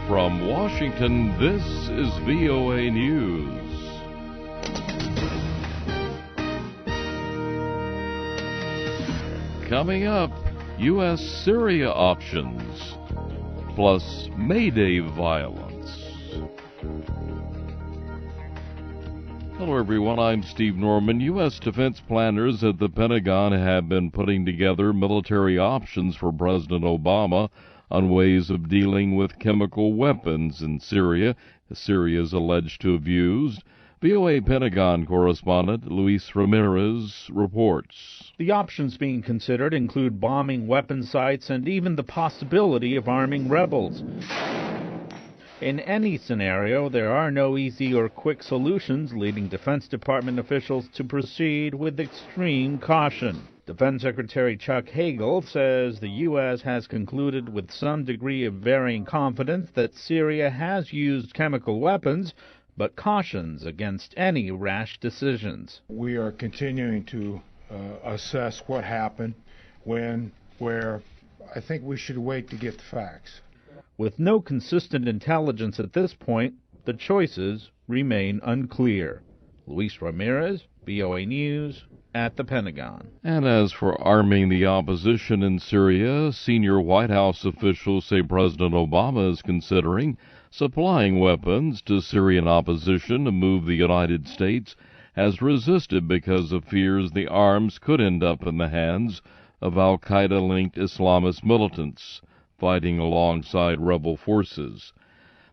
From Washington, this is VOA News. Coming up, U.S.-Syria options, plus Mayday violence. Hello, everyone. I'm Steve Norman. U.S. defense planners at the Pentagon have been putting together military options for President Obama on ways of dealing with chemical weapons in Syria. Syria is alleged to have used. VOA Pentagon correspondent Luis Ramirez reports. The options being considered include bombing weapon sites and even the possibility of arming rebels. In any scenario, there are no easy or quick solutions, leading Defense Department officials to proceed with extreme caution. Defense Secretary Chuck Hagel says the U.S. has concluded with some degree of varying confidence that Syria has used chemical weapons, but cautions against any rash decisions. We are continuing to assess what happened, when, where. I think we should wait to get the facts. With no consistent intelligence at this point, the choices remain unclear. Luis Ramirez, VOA News, at the Pentagon. And as for arming the opposition in Syria, senior White House officials say President Obama is considering supplying weapons to Syrian opposition, a move the United States has resisted because of fears the arms could end up in the hands of al-Qaeda-linked Islamist militants fighting alongside rebel forces.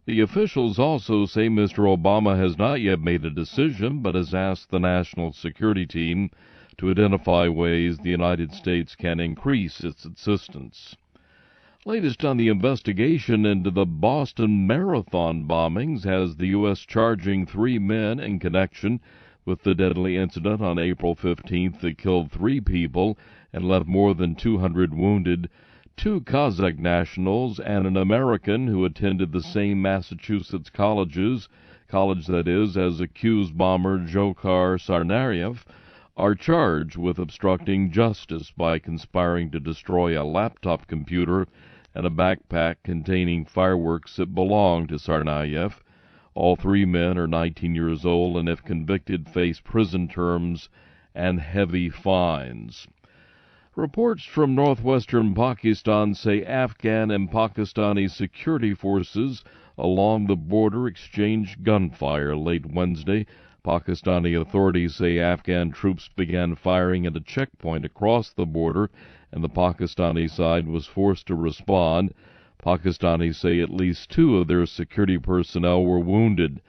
The officials also say Mr. Obama has not yet made a decision, but has asked the National Security Team to identify ways the United States can increase its assistance. Latest on the investigation into the Boston Marathon bombings has the U.S. charging 3 men in connection with the deadly incident on April 15th that killed 3 people and left more than 200 wounded. 2 Kazakh nationals and an American who attended the same Massachusetts college that is, as accused bomber Dzhokhar Tsarnaev, are charged with obstructing justice by conspiring to destroy a laptop computer and a backpack containing fireworks that belonged to Tsarnaev. All 3 men are 19 years old and, if convicted, face prison terms and heavy fines. Reports from northwestern Pakistan say Afghan and Pakistani security forces along the border exchanged gunfire late Wednesday. Pakistani authorities say Afghan troops began firing at a checkpoint across the border, and the Pakistani side was forced to respond. Pakistanis say at least 2 of their security personnel were wounded.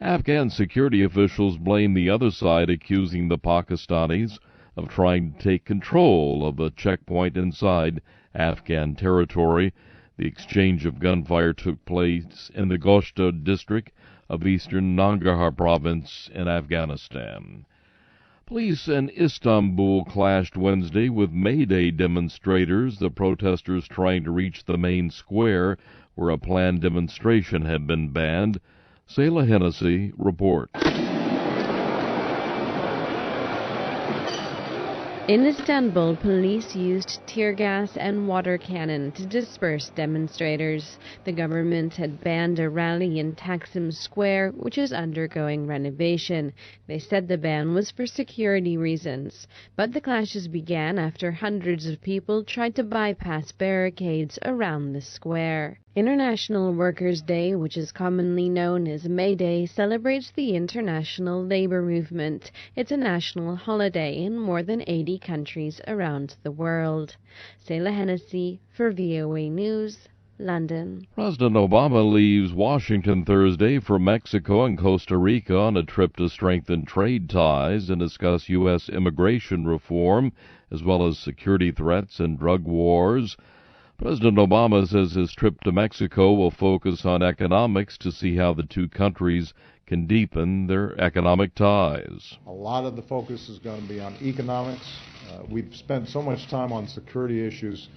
Afghan security officials blame the other side, accusing the Pakistanis of trying to take control of a checkpoint inside Afghan territory. The exchange of gunfire took place in the Goshta district of eastern Nangarhar province in Afghanistan. Police in Istanbul clashed Wednesday with Mayday demonstrators, the protesters trying to reach the main square where a planned demonstration had been banned. Sayla Hennessy reports. In Istanbul, police used tear gas and water cannon to disperse demonstrators. The government had banned a rally in Taksim Square, which is undergoing renovation. They said the ban was for security reasons. But the clashes began after hundreds of people tried to bypass barricades around the square. International Workers' Day, which is commonly known as May Day, celebrates the international labor movement. It's a national holiday in more than 80 countries around the world. Sayla Hennessy for VOA News, London. President Obama leaves Washington Thursday for Mexico and Costa Rica on a trip to strengthen trade ties and discuss U.S. immigration reform, as well as security threats and drug wars. President Obama says his trip to Mexico will focus on economics to see how the 2 countries can deepen their economic ties. A lot of the focus is going to be on economics. We've spent so much time on security issues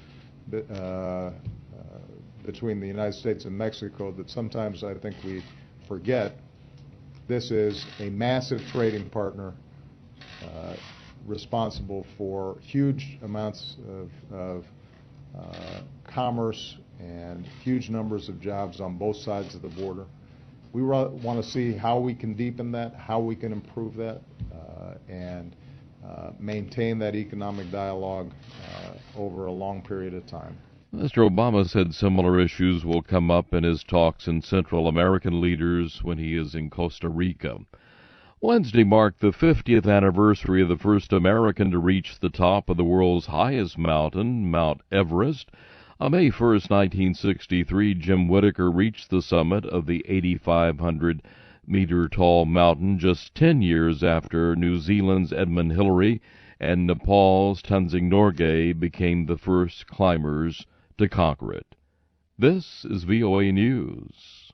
between the United States and Mexico that sometimes I think we forget this is a massive trading partner responsible for huge amounts of commerce and huge numbers of jobs on both sides of the border. We want to see how we can deepen that, how we can improve that, and maintain that economic dialogue over a long period of time. Mr. Obama said similar issues will come up in his talks in Central American leaders when he is in Costa Rica. Wednesday marked the 50th anniversary of the first American to reach the top of the world's highest mountain, Mount Everest. On May 1, 1963, Jim Whittaker reached the summit of the 8,500-meter-tall mountain just 10 years after New Zealand's Edmund Hillary and Nepal's Tenzing Norgay became the first climbers to conquer it. This is VOA News.